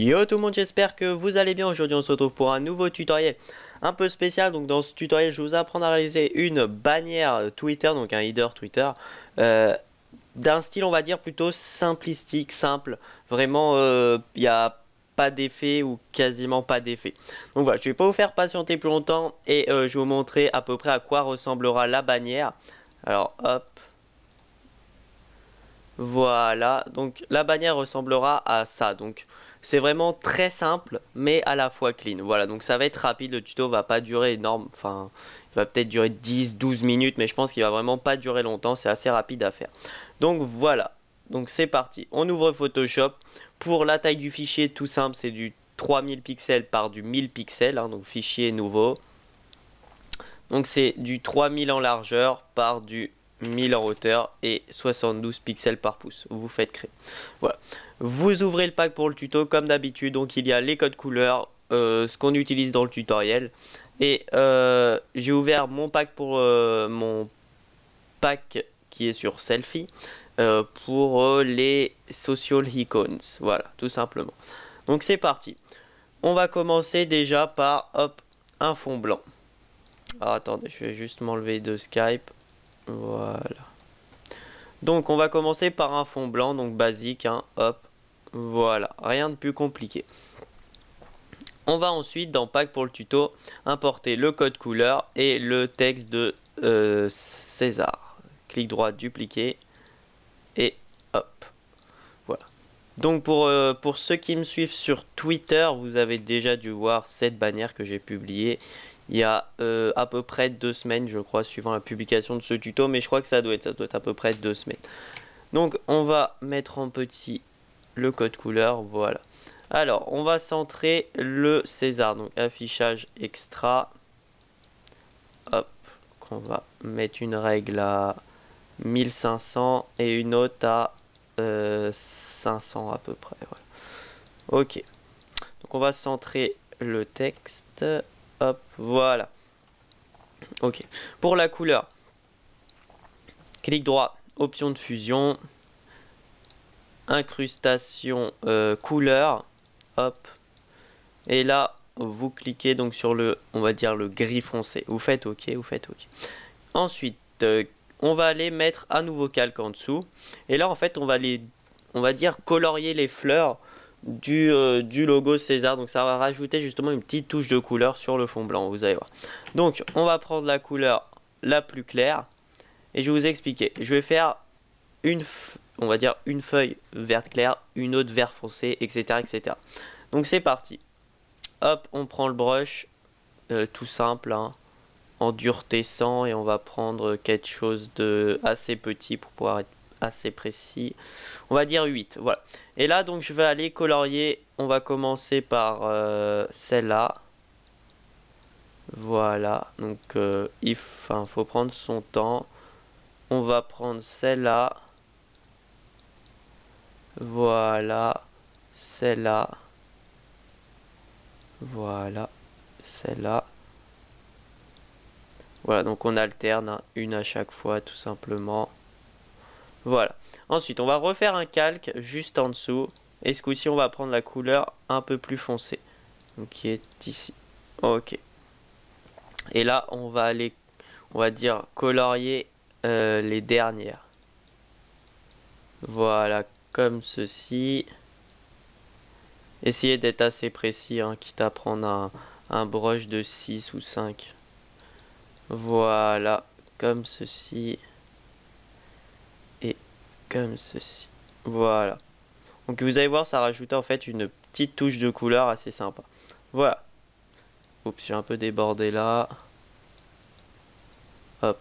Yo tout le monde, j'espère que vous allez bien. Aujourd'hui on se retrouve pour un nouveau tutoriel un peu spécial. Donc dans ce tutoriel je vais vous apprendre à réaliser une bannière Twitter, donc un header Twitter d'un style on va dire plutôt simplistique, simple. Vraiment il n'y a pas d'effet ou quasiment pas d'effet. Donc voilà, je vais pas vous faire patienter plus longtemps et je vais vous montrer à peu près à quoi ressemblera la bannière. Alors hop. Voilà, donc la bannière ressemblera à ça. Donc c'est vraiment très simple mais à la fois clean. Voilà, donc ça va être rapide, le tuto va pas durer énorme, enfin il va peut-être durer 10-12 minutes, mais je pense qu'il va vraiment pas durer longtemps, c'est assez rapide à faire. Donc voilà, donc c'est parti. On ouvre Photoshop. Pour la taille du fichier, tout simple, c'est du 3000 pixels par du 1000 pixels, hein, donc fichier nouveau. Donc c'est du 3000 en largeur par du 1000 en hauteur et 72 pixels par pouce. Vous faites créer. Voilà. Vous ouvrez le pack pour le tuto comme d'habitude. Donc il y a les codes couleurs, ce qu'on utilise dans le tutoriel. Et j'ai ouvert mon pack pour mon pack qui est sur Selfie pour les social icons. Voilà, tout simplement. Donc c'est parti. On va commencer déjà par hop, un fond blanc. Alors attendez, je vais juste m'enlever de Skype. Voilà. Donc on va commencer par un fond blanc, donc basique, hein, hop. Voilà, rien de plus compliqué. On va ensuite, dans Pack pour le tuto, importer le code couleur et le texte de César. Clic droit, dupliquer. Et hop. Voilà. Donc pour ceux qui me suivent sur Twitter, vous avez déjà dû voir cette bannière que j'ai publiée il y a à peu près 2 semaines, je crois, suivant la publication de ce tuto, mais je crois que ça doit être à peu près 2 semaines. Donc on va mettre en petit le code couleur, voilà. Alors on va centrer le César, donc affichage extra. Hop, on va mettre une règle à 1500 et une autre à 500 à peu près. Voilà. Ok, donc on va centrer le texte. Hop, voilà. Ok. Pour la couleur, clic droit, option de fusion, incrustation couleur, hop. Et là, vous cliquez donc sur le, on va dire le gris foncé. Vous faites OK, vous faites OK. Ensuite, on va aller mettre un nouveau calque en dessous. Et là, en fait, on va dire colorier les fleurs du logo César. Donc ça va rajouter justement une petite touche de couleur sur le fond blanc, vous allez voir. Donc on va prendre la couleur la plus claire et je vais vous expliquer. Je vais faire on va dire une feuille verte claire, une autre vert foncé, etc. etc. Donc c'est parti. Hop, on prend le brush, tout simple, hein, en dureté 100 et on va prendre quelque chose de assez petit pour pouvoir être assez précis. On va dire 8, voilà. Et là donc je vais aller colorier. On va commencer par celle-là. Voilà, donc faut prendre son temps. On va prendre celle-là. Voilà, celle-là. Voilà, celle-là. Voilà, donc on alterne, hein, une à chaque fois tout simplement. Voilà. Ensuite, on va refaire un calque juste en dessous. Et ce coup-ci, on va prendre la couleur un peu plus foncée. Donc, qui est ici. Ok. Et là, on va aller, on va dire, colorier les dernières. Voilà, comme ceci. Essayez d'être assez précis, hein, quitte à prendre un brush de 6 ou 5. Voilà, comme ceci. Et comme ceci. Voilà. Donc vous allez voir, ça rajoute en fait une petite touche de couleur assez sympa. Voilà. Oups, j'ai un peu débordé là. Hop.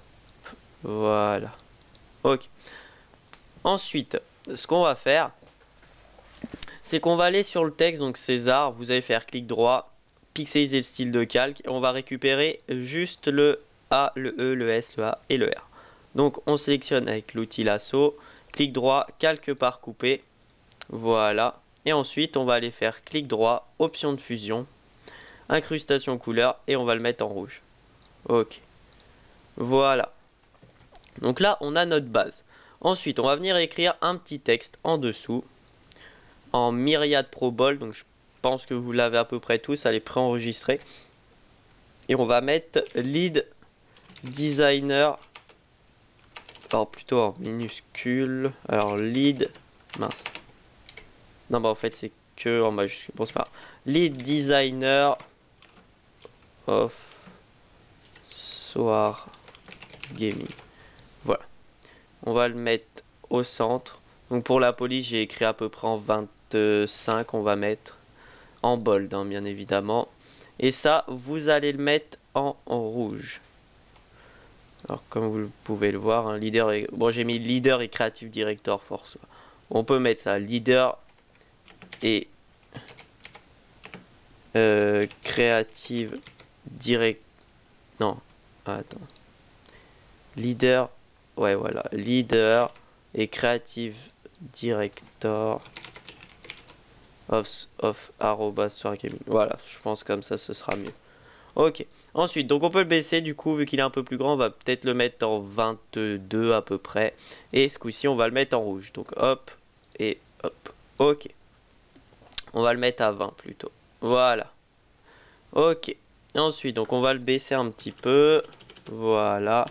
Voilà. Ok. Ensuite, ce qu'on va faire, c'est qu'on va aller sur le texte, donc César, vous allez faire clic droit, pixeliser le style de calque, et on va récupérer juste le A, le E, le S, le A et le R. Donc on sélectionne avec l'outil lasso, clic droit, calque par couper, voilà. Et ensuite on va aller faire clic droit, option de fusion, incrustation couleur, et on va le mettre en rouge. Ok. Voilà. Donc là on a notre base. Ensuite on va venir écrire un petit texte en dessous, en myriade pro bold, donc je pense que vous l'avez à peu près tous, elle est préenregistrée. Et on va mettre lead designer, alors plutôt en minuscule, alors lead, mince, non bah en fait c'est que en majuscule, bon c'est pas grave. Lead designer of Soar Gaming, voilà, on va le mettre au centre. Donc pour la police j'ai écrit à peu près en 25, on va mettre en bold hein, bien évidemment, et ça vous allez le mettre en rouge. Alors comme vous pouvez le voir, hein, leader et... bon j'ai mis leader et creative director force. On peut mettre ça, leader et creative direct. Non, attends. Leader, ouais voilà, leader et creative director of Soar Gaming. Voilà, je pense comme ça ce sera mieux. Ok. Ensuite, donc on peut le baisser du coup, vu qu'il est un peu plus grand, on va peut-être le mettre en 22 à peu près. Et ce coup-ci, on va le mettre en rouge. Donc hop et hop. Ok. On va le mettre à 20 plutôt. Voilà. Ok. Ensuite, donc on va le baisser un petit peu. Voilà.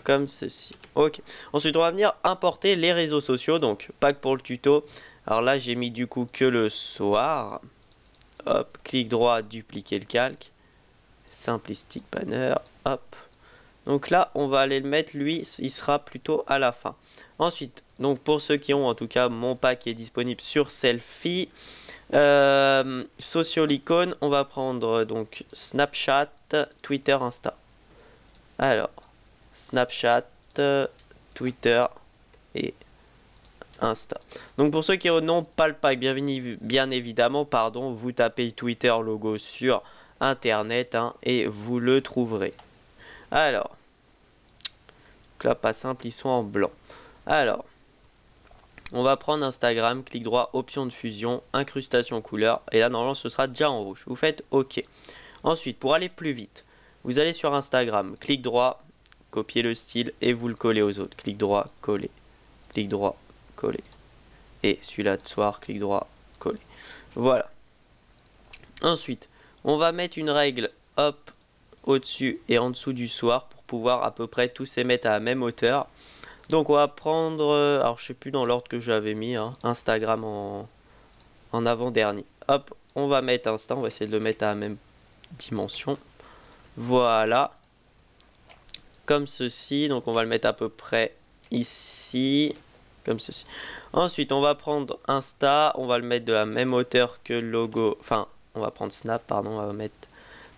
Comme ceci. Ok. Ensuite, on va venir importer les réseaux sociaux. Donc, pas que pour le tuto. Alors là, j'ai mis du coup que le soir. Hop. Clic droit, dupliquer le calque. Simplistic banner, hop. Donc là, on va aller le mettre, lui, il sera plutôt à la fin. Ensuite, donc pour ceux qui ont en tout cas mon pack est disponible sur Selfie, Socialicon, on va prendre donc Snapchat, Twitter, Insta. Alors, Snapchat, Twitter et Insta. Donc pour ceux qui n'ont pas le pack, bien évidemment, pardon, vous tapez Twitter logo sur internet hein, et vous le trouverez. Alors, donc là pas simple, ils sont en blanc. Alors, on va prendre Instagram, clic droit, option de fusion, incrustation couleur, et là normalement ce sera déjà en rouge. Vous faites OK. Ensuite, pour aller plus vite, vous allez sur Instagram, clic droit, copier le style et vous le collez aux autres. Clic droit, coller, clic droit, coller. Et celui-là de soir, clic droit, coller. Voilà. Ensuite, on va mettre une règle, hop, au-dessus et en dessous du soir pour pouvoir à peu près tous les mettre à la même hauteur. Donc on va prendre, alors je sais plus dans l'ordre que j'avais mis, hein, Instagram en avant-dernier. Hop, on va mettre Insta, on va essayer de le mettre à la même dimension. Voilà. Comme ceci, donc on va le mettre à peu près ici, comme ceci. Ensuite, on va prendre Insta, on va le mettre de la même hauteur que le logo, enfin, on va prendre Snap, pardon, on va mettre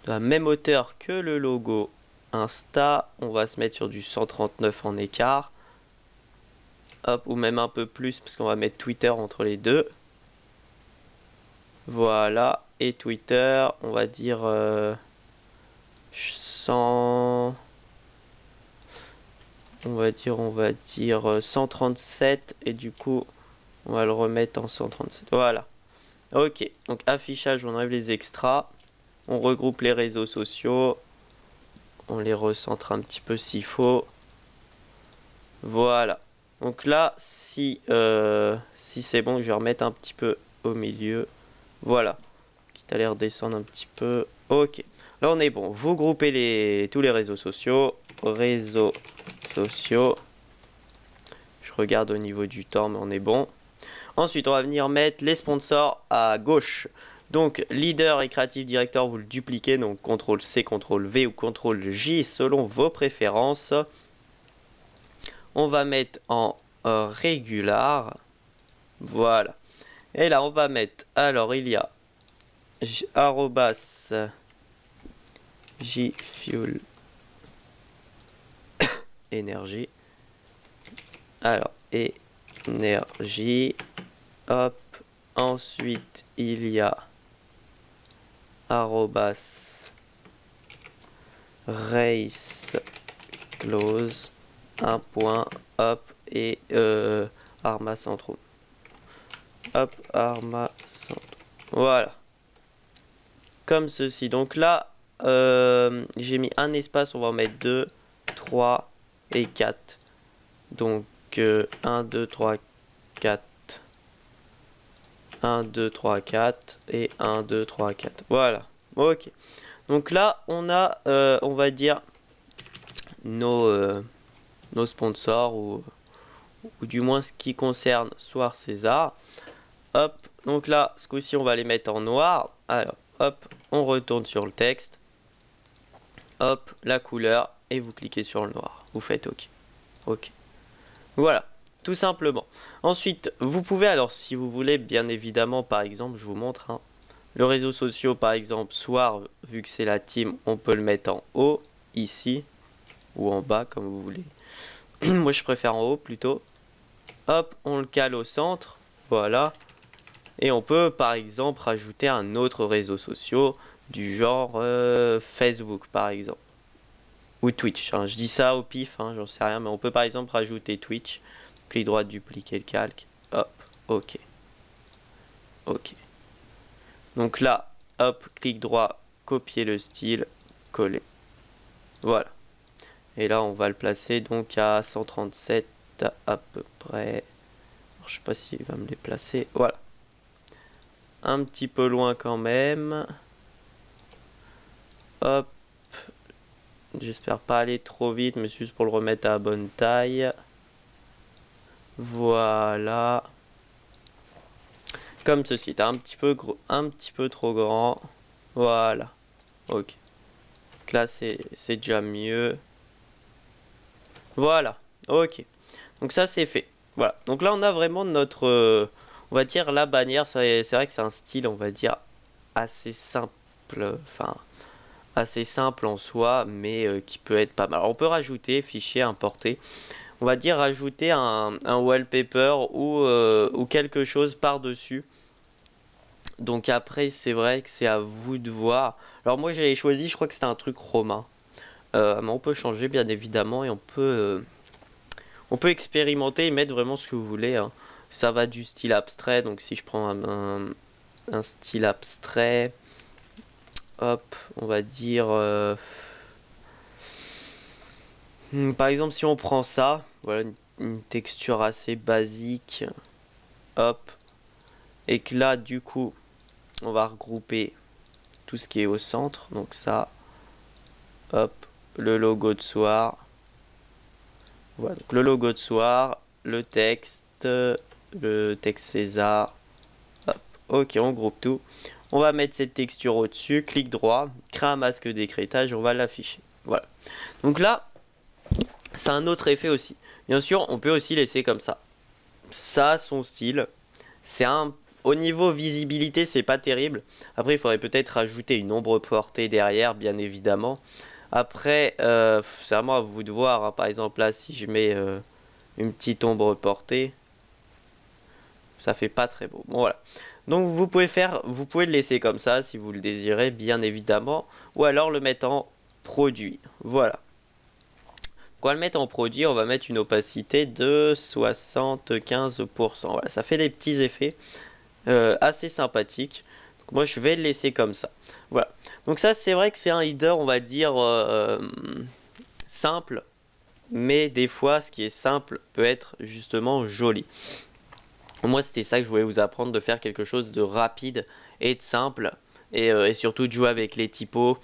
de la même hauteur que le logo Insta. On va se mettre sur du 139 en écart. Hop, ou même un peu plus, parce qu'on va mettre Twitter entre les deux. Voilà, et Twitter, on va dire 100... On va dire 137, et du coup, on va le remettre en 137. Voilà. Ok, donc affichage, on enlève les extras. On regroupe les réseaux sociaux. On les recentre un petit peu s'il faut. Voilà. Donc là, si c'est bon, je vais remettre un petit peu au milieu. Voilà. Quitte à les redescendre un petit peu. Ok. Là, on est bon. Vous groupez tous les réseaux sociaux. Réseaux sociaux. Je regarde au niveau du temps, mais on est bon. Ensuite, on va venir mettre les sponsors à gauche. Donc, leader et creative director, vous le dupliquez. Donc, CTRL-C, CTRL-V ou CTRL-J selon vos préférences. On va mettre en régular. Voilà. Et là, on va mettre... Alors, il y a arrobas jfuel énergie. Alors, énergie. Hop. Ensuite, il y a arrobas race close. Un point. Hop. Et arma centrum. Hop. Arma centrum. Voilà. Comme ceci. Donc là, j'ai mis un espace. On va en mettre 2, 3 et 4. Donc 1, 2, 3, 4. 1, 2, 3, 4 et 1, 2, 3, 4. Voilà. Ok. Donc là, on a, on va dire, nos sponsors ou du moins ce qui concerne Soir César. Hop. Donc là, ce coup-ci, on va les mettre en noir. Alors, hop, on retourne sur le texte. Hop, la couleur et vous cliquez sur le noir. Vous faites OK. OK. Voilà, tout simplement. Ensuite, vous pouvez, alors si vous voulez, bien évidemment, par exemple, je vous montre, hein, le réseau social, par exemple, Soir, vu que c'est la team, on peut le mettre en haut, ici, ou en bas, comme vous voulez. Moi, je préfère en haut, plutôt. Hop, on le cale au centre, voilà. Et on peut, par exemple, rajouter un autre réseau social, du genre Facebook, par exemple. Ou Twitch, hein. Je dis ça au pif, hein, j'en sais rien, mais on peut par exemple rajouter Twitch. Clic droit, dupliquer le calque. Hop, OK. OK. Donc là, hop, clic droit, copier le style, coller. Voilà. Et là, on va le placer donc à 137 à peu près. Alors, je sais pas s'il va me les placer. Voilà. Un petit peu loin quand même. Hop. J'espère pas aller trop vite, mais juste pour le remettre à la bonne taille. Voilà. Comme ceci. T'as un petit peu gros, un petit peu trop grand. Voilà. Ok. Donc là, c'est déjà mieux. Voilà. Ok. Donc ça, c'est fait. Voilà. Donc là, on a vraiment notre... on va dire la bannière. C'est vrai que c'est un style, on va dire, assez simple. Enfin... assez simple en soi, mais qui peut être pas mal. Alors, on peut rajouter, fichier, importer. On va dire rajouter un wallpaper ou quelque chose par-dessus. Donc après, c'est vrai que c'est à vous de voir. Alors moi, j'avais choisi, je crois que c'était un truc romain. Mais on peut changer, bien évidemment, et on peut expérimenter et mettre vraiment ce que vous voulez, hein. Ça va du style abstrait, donc si je prends un style abstrait... Hop, on va dire... par exemple, si on prend ça, voilà une texture assez basique. Hop. Et que là, du coup, on va regrouper tout ce qui est au centre. Donc ça, hop, le logo de Soir. Voilà, donc le logo de Soir, le texte César. Hop, ok, on groupe tout. On va mettre cette texture au-dessus, clic droit, créer un masque d'écrêtage, on va l'afficher. Voilà. Donc là, c'est un autre effet aussi. Bien sûr, on peut aussi laisser comme ça. Ça, son style, c'est un... Au niveau visibilité, c'est pas terrible. Après, il faudrait peut-être rajouter une ombre portée derrière, bien évidemment. Après, c'est vraiment à vous de voir, hein. Par exemple, là, si je mets une petite ombre portée, ça fait pas très beau. Bon, voilà. Donc, vous pouvez le laisser comme ça, si vous le désirez, bien évidemment. Ou alors le mettre en produit. Voilà. Pour le mettre en produit, on va mettre une opacité de 75%. Voilà, ça fait des petits effets assez sympathiques. Donc moi, je vais le laisser comme ça. Voilà. Donc ça, c'est vrai que c'est un header, on va dire, simple. Mais des fois, ce qui est simple peut être justement joli. Moi, c'était ça que je voulais vous apprendre, de faire quelque chose de rapide et de simple. Et surtout de jouer avec les typos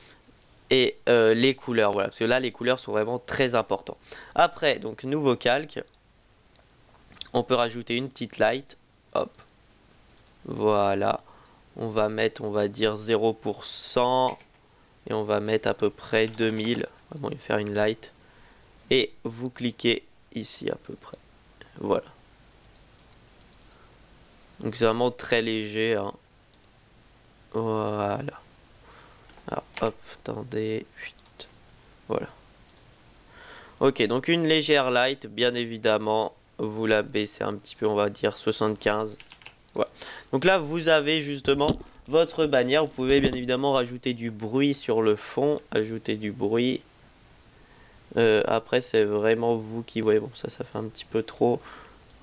et les couleurs, voilà, parce que là les couleurs sont vraiment très importantes. Après, donc nouveau calque, on peut rajouter une petite light, hop, voilà, on va mettre, on va dire 0%, et on va mettre à peu près 2000, bon, il va faire une light, et vous cliquez ici à peu près, voilà. Donc c'est vraiment très léger, hein. Voilà. Alors, hop, attendez, voilà. Ok, donc une légère light, bien évidemment, vous la baissez un petit peu, on va dire 75. Voilà. Donc là, vous avez justement votre bannière. Vous pouvez bien évidemment rajouter du bruit sur le fond, ajouter du bruit. Après, c'est vraiment vous qui voyez. Bon, ça fait un petit peu trop.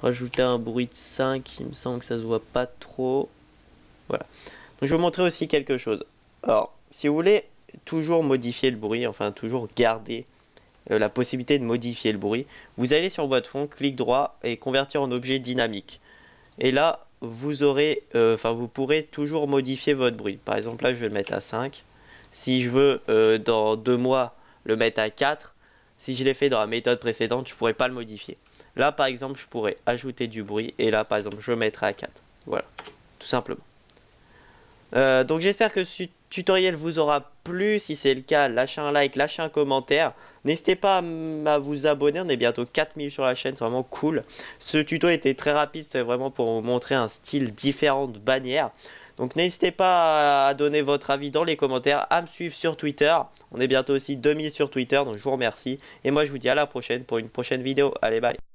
Rajouter un bruit de 5, il me semble que ça se voit pas trop. Voilà. Donc je vais vous montrer aussi quelque chose. Alors, si vous voulez toujours modifier le bruit, enfin toujours garder la possibilité de modifier le bruit, vous allez sur votre fond, clic droit et convertir en objet dynamique. Et là, vous aurez, vous pourrez toujours modifier votre bruit. Par exemple, là, je vais le mettre à 5. Si je veux, dans 2 mois, le mettre à 4, si je l'ai fait dans la méthode précédente, je ne pourrais pas le modifier. Là, par exemple, je pourrais ajouter du bruit. Et là, par exemple, je mettrai à 4. Voilà, tout simplement. Donc j'espère que ce tutoriel vous aura plu. Si c'est le cas, lâchez un like, lâchez un commentaire. N'hésitez pas à vous abonner, on est bientôt 4000 sur la chaîne, c'est vraiment cool. Ce tuto était très rapide, c'est vraiment pour vous montrer un style différent de bannière. Donc n'hésitez pas à donner votre avis dans les commentaires, à me suivre sur Twitter. On est bientôt aussi 2000 sur Twitter, donc je vous remercie. Et moi je vous dis à la prochaine pour une prochaine vidéo. Allez, bye!